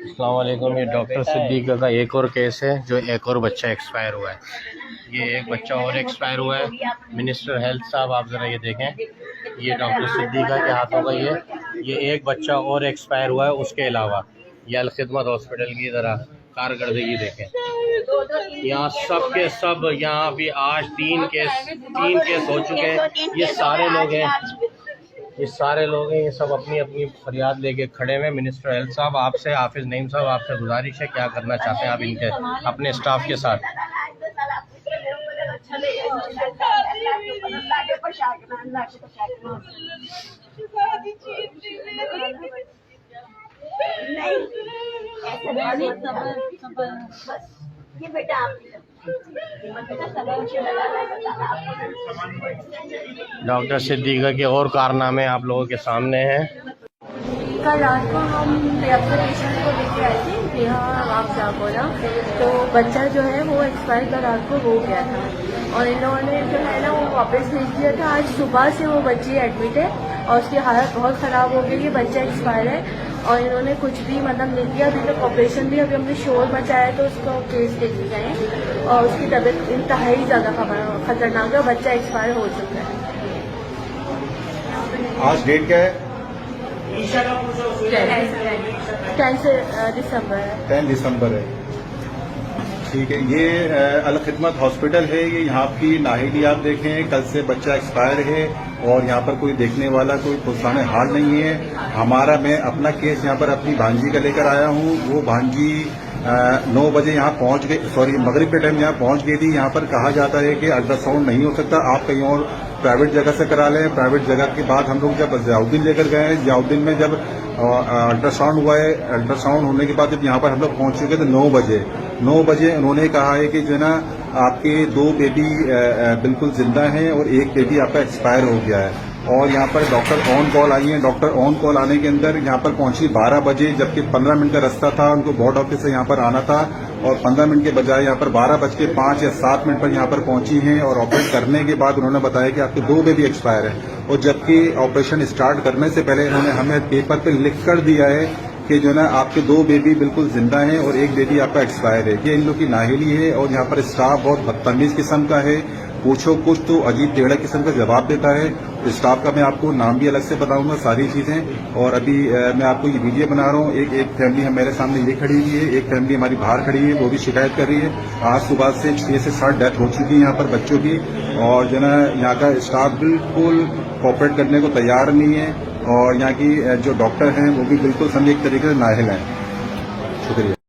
अस्सलाम वालेकुम। ये डॉक्टर सिद्दीक़ा का एक और केस है जो एक और बच्चा एक्सपायर हुआ है। ये एक बच्चा और एक्सपायर हुआ है। मिनिस्टर हेल्थ साहब आप ज़रा ये देखें, ये डॉक्टर सिद्दीक़ा के हाथों का ये एक बच्चा और एक्सपायर हुआ है। उसके अलावा ये अल खिदमत हॉस्पिटल की ज़रा कारकर्दगी देखें। यहाँ सब के सब यहाँ अभी आज तीन केस हो चुके हैं। ये सारे लोग हैं, ये सब अपनी अपनी फरियाद लेके खड़े हुए। मिनिस्टर हेल्थ साहब आपसे, हाफिज नईम साहब आपसे गुजारिश है, क्या करना चाहते हैं आप इनके अपने स्टाफ के साथ? ये बेटा डॉक्टर सिद्दीक़ा के और कारनामे आप लोगों के सामने हैं। कल रात को हम अपने पेशेंट को लेके आए थे यहाँ आप बोला, तो बच्चा जो है वो एक्सपायर का रात को हो गया था और इन्होंने जो है ना वो वापस भेज दिया था। आज सुबह से वो बच्ची एडमिट है और उसकी हालत बहुत ख़राब हो गई है। बच्चा एक्सपायर है और इन्होंने कुछ भी मतलब नहीं किया। अभी तक ऑपरेशन भी अभी हमने शोर मचाया तो उसको केस लेके गए और उसकी तबीयत इंतहाई ज़्यादा खतरनाक है। बच्चा एक्सपायर हो चुका है। आज डेट क्या है? 10 दिसंबर है। ठीक है, ये अल खिदमत हॉस्पिटल है। ये यहाँ की नाहिली आप देखें, कल से बच्चा एक्सपायर है और यहाँ पर कोई देखने वाला कोई पुरसाने हाल नहीं है। मैं अपना केस यहाँ पर अपनी भांजी का लेकर आया हूँ। वो भांजी 9 बजे यहाँ पहुँच गई, मगरिब के टाइम यहाँ पहुँच गई थी। यहाँ पर कहा जाता है कि अल्ट्रासाउंड नहीं हो सकता, आप कहीं और प्राइवेट जगह से करा लें। प्राइवेट जगह के बाद हम लोग जब जियाउद्दीन लेकर गए हैं, जियाउद्दीन में जब अल्ट्रासाउंड हुआ है, अल्ट्रासाउंड होने के बाद जब यहाँ पर हम लोग पहुँच चुके थे 9 बजे उन्होंने कहा है कि जो है ना आपके 2 बेबी बिल्कुल जिंदा हैं और एक बेबी आपका एक्सपायर हो गया है। और यहाँ पर डॉक्टर ऑन कॉल आई हैं। डॉक्टर ऑन कॉल आने के अंदर यहाँ पर पहुंची 12 बजे, जबकि 15 मिनट का रास्ता था। उनको बोर्ड ऑफिस से यहाँ पर आना था और 15 मिनट के बजाय यहाँ पर 12:05 या 7 मिनट पर यहाँ पर पहुंची हैं। और ऑपरेट करने के बाद उन्होंने बताया कि आपके 2 बेबी एक्सपायर है। और जबकि ऑपरेशन स्टार्ट करने से पहले इन्होंने हमें पेपर पे लिख कर दिया है कि जो है ना आपके 2 बेबी बिल्कुल जिंदा हैं और एक बेबी आपका एक्सपायर है। ये इन लोग की नाहिली है। और यहाँ पर स्टाफ बहुत बदतमीज किस्म का है, पूछो कुछ तो अजीब टेढ़ा किस्म का जवाब देता है। स्टाफ का मैं आपको नाम भी अलग से बताऊंगा, सारी चीजें। और अभी मैं आपको ये वीडियो बना रहा हूँ। एक फैमिली मेरे सामने ये खड़ी हुई है, एक फैमिली हमारी बाहर खड़ी है, वो भी शिकायत कर रही है। आज सुबह से 6 से 7 डेथ हो चुकी है यहाँ पर बच्चों की। और जो है यहाँ का स्टाफ बिल्कुल कोऑपरेट करने को तैयार नहीं है और यहाँ की जो डॉक्टर हैं वो भी बिल्कुल समझे एक तरीके से नाअहल हैं। शुक्रिया।